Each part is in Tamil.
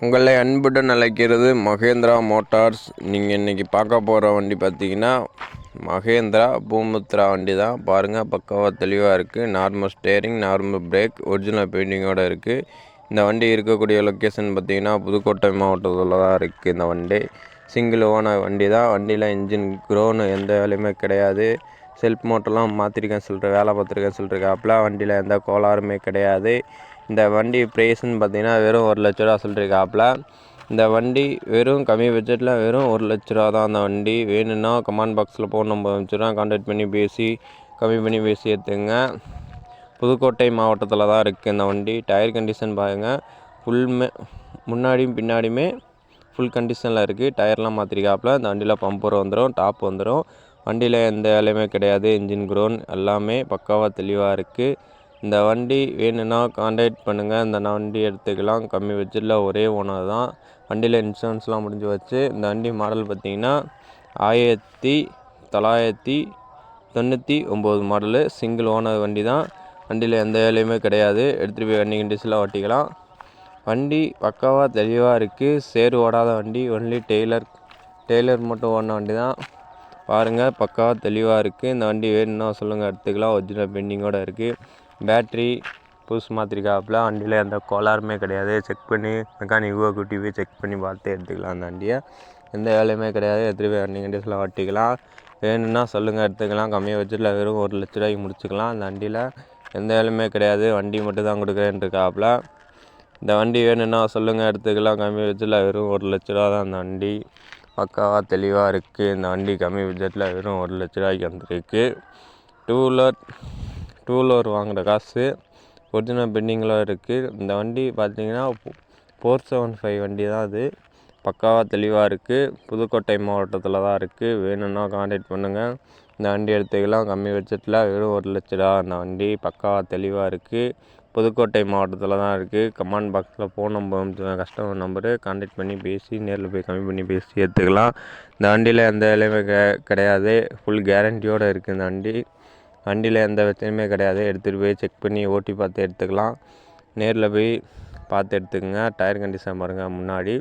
உங்களை அன்புடன் அழைக்கிறது மகேந்திரா மோட்டார்ஸ். நீங்கள் இன்றைக்கி பார்க்க போகிற வண்டி பார்த்தீங்கன்னா மகேந்திரா பூமுத்ரா வண்டி தான். பாருங்கள், பக்காவாக தெளிவாக இருக்குது. Normal steering, normal brake, original பெயிண்டிங்கோடு இருக்குது. இந்த வண்டி இருக்கக்கூடிய லொக்கேஷன் பார்த்தீங்கன்னா புதுக்கோட்டை மாவட்டத்தில் தான் இருக்குது. இந்த வண்டி சிங்கிள் ஓனர் வண்டி தான். வண்டியில் இன்ஜின் க்ரோனு எந்த வேலையுமே கிடையாது. செல்ஃப் மோட்டர்லாம் மாற்றிருக்கேன் சொல்லிட்டு வேலை பார்த்துருக்கேன் சொல்லிட்டுருக்காப்புல. வண்டியில் எந்த கோளாறுமே கிடையாது. இந்த வண்டி ப்ரைஸ்ன்னு பார்த்தீங்கன்னா வெறும் 1,00,000 சொல்லியிருக்காப்புல. இந்த வண்டி வெறும் கம்மி பட்ஜெட்டில் வெறும் 1,00,000 தான். அந்த வண்டி வேணும்னா கமெண்ட் பாக்ஸில் ஃபோன் நம்பர் அனுப்பிச்சிடுறேன். கான்டாக்ட் பண்ணி பேசி கம்மி பண்ணி பேசி எடுத்துங்க. புதுக்கோட்டை மாவட்டத்தில் தான் இருக்குது இந்த வண்டி. டயர் கண்டிஷன் பாருங்கள், முன்னாடியும் பின்னாடியுமே ஃபுல் கண்டிஷனில் இருக்குது. டயர்லாம் மாற்றிருக்காப்புல. இந்த வண்டியில் பம்பர் வந்துடும், டாப் வந்துடும். வண்டியில் எந்த வேலையுமே கிடையாது. இன்ஜின் க்ரோன் எல்லாமே பக்காவாக தெளிவாக இருக்குது. இந்த வண்டி வேணும்னா கான்டாக்ட் பண்ணுங்கள். இந்த வண்டி எடுத்துக்கலாம். கம்மி பட்ஜெட்டில் ஒரே ஓனர் தான். வண்டியில் இன்சூரன்ஸ்லாம் முடிஞ்சு வச்சு. இந்த வண்டி மாடல் பார்த்திங்கன்னா 1999 மாடலு. சிங்கிள் ஓனர் வண்டி தான். வண்டியில் எந்த வேலையுமே கிடையாது. எடுத்துகிட்டு போய் வண்டி கண்டிஷனில் ஓட்டிக்கலாம். வண்டி பக்காவாக தெளிவாக இருக்குது. சேறு ஓடாத வண்டி. ஒன்லி டெய்லர் மட்டும் ஓடின வண்டி தான். பாருங்கள், பக்காவாக தெளிவாக இருக்குது. இந்த வண்டி வேணும்னா சொல்லுங்கள், எடுத்துக்கலாம். ஒரிஜினல் பெயிண்டிங்கோடு இருக்குது. பேட்ரி புதுசு மாற்றிருக்காப்புல. வண்டியில் எந்த கோளாறுமே கிடையாது. செக் பண்ணி மெக்கானிக்கோ கூட்டி போய் செக் பண்ணி பார்த்து எடுத்துக்கலாம். அந்த வண்டியை எந்த வேலையுமே கிடையாது. எடுத்துகிட்டு போய் வண்டி கண்டிஷனில் ஓட்டிக்கலாம். வேணும்னா சொல்லுங்கள், எடுத்துக்கலாம். கம்மியாக பட்ஜெட்டில் வெறும் 1,00,000 முடிச்சுக்கலாம். அந்த வண்டியில் எந்த வேலையுமே கிடையாது. வண்டி மட்டும் தான் கொடுக்குறேன்னு இருக்காப்புல. இந்த வண்டி வேணும்னா சொல்லுங்கள், எடுத்துக்கலாம். கம்மி பட்ஜெட்டில் வெறும் 1,00,000 தான். அந்த வண்டி பக்காவாக தெளிவாக இருக்குது. இந்த வண்டி கம்மி பட்ஜெட்டில் வெறும் 1,00,000 வந்துருக்கு. டூ வீலர் வாங்குகிற காசு ஒரிஜினல் பெண்டிங்கில் இருக்குது. இந்த வண்டி பார்த்தீங்கன்னா 475 வண்டி தான். அது பக்காவாக தெளிவாக இருக்குது. புதுக்கோட்டை மாவட்டத்தில் தான் இருக்குது. வேணும்னா கான்டாக்ட் பண்ணுங்கள். இந்த வண்டி எடுத்துக்கலாம். கம்மி பட்ஜெட்டில் வெறும் 1,00,000. அந்த வண்டி பக்காவாக தெளிவாக இருக்குது. புதுக்கோட்டை மாவட்டத்தில் தான் இருக்குது. கமெண்ட் பாக்ஸில் phone number, customer number, contact பண்ணி பேசி நேரில் போய் கம்மி பண்ணி பேசி எடுத்துக்கலாம். இந்த வண்டியில் எந்த வேலையுமே கிடையாது. ஃபுல் கேரண்டியோடு இருக்குது இந்த வண்டி. வண்டியில் எந்த பிரச்சனையுமே கிடையாது. எடுத்துகிட்டு போய் செக் பண்ணி ஓட்டி பார்த்து எடுத்துக்கலாம். நேரில் போய் பார்த்து எடுத்துக்கங்க. டயர் கண்டிஷன் பாருங்கள், முன்னாடி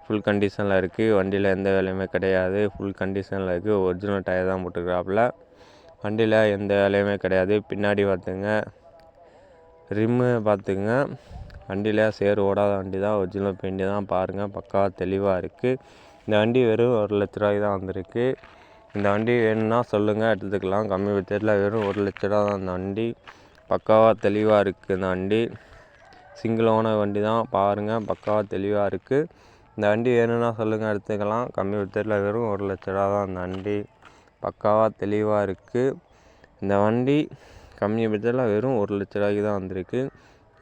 ஃபுல் கண்டிஷனில் இருக்குது. வண்டியில் எந்த வேலையுமே கிடையாது. ஃபுல் கண்டிஷனில் இருக்குது. ஒரிஜினல் டயர் தான் போட்டுருக்காப்புல. வண்டியில் எந்த வேலையுமே கிடையாது. பின்னாடி பார்த்துங்க, ரிம்மு பார்த்துங்க. வண்டியில் சேறு ஓடாத வண்டி தான். ஒரிஜினல் பெயிண்டி தான். பாருங்கள், பக்காவாக தெளிவாக இருக்குது. இந்த வண்டி வெறும் 1,00,000 தான் வந்திருக்கு. இந்த வண்டி வேணும்னா சொல்லுங்கள், எடுத்துக்கலாம். கம்மி பட்ஜெட்டில் வெறும் 1,00,000 தான். அந்த வண்டி பக்காவாக தெளிவாக இருக்குது. இந்த வண்டி சிங்கிள் ஓனர் வண்டி தான். பாருங்கள், பக்காவாக தெளிவாக இருக்குது. இந்த வண்டி வேணும்னா சொல்லுங்கள், எடுத்துக்கலாம். கம்மி பட்ஜெட்டில் வெறும் 1,00,000 தான். அந்த வண்டி பக்காவாக தெளிவாக இருக்குது. இந்த வண்டி கம்மி பட்ஜெட்டில் வெறும் 1,00,000 தான் வந்திருக்கு.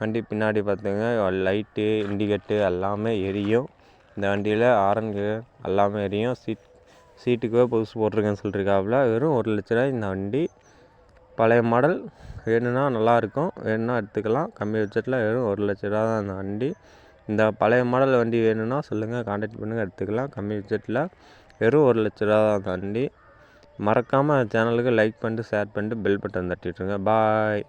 வண்டி பின்னாடி பார்த்துங்க, லைட்டு, இண்டிகேட்டு எல்லாமே எரியும். இந்த வண்டியில் ஆரன் எல்லாமே எரியும். சீட்டுக்கு புதுசு போட்டிருக்கேன்னு சொல்லியிருக்காப்புல. வெறும் 1,00,000 இந்த வண்டி. பழைய மாடல். வேணும்னா நல்லாயிருக்கும். வேணும்னா எடுத்துக்கலாம். கம்மி பட்ஜெட்டில் வெறும் 1,00,000 தான் இந்த வண்டி. இந்த பழைய மாடல் வண்டி வேணும்னா சொல்லுங்கள், கான்டாக்ட் பண்ணுங்கள், எடுத்துக்கலாம். கம்மி பட்ஜெட்டில் வெறும் 1,00,000 தான் அந்த வண்டி. மறக்காமல் சேனலுக்கு லைக் பண்ணிட்டு ஷேர் பண்ணிட்டு பெல் பட்டன் தட்டிட்டுருங்க. பாய்.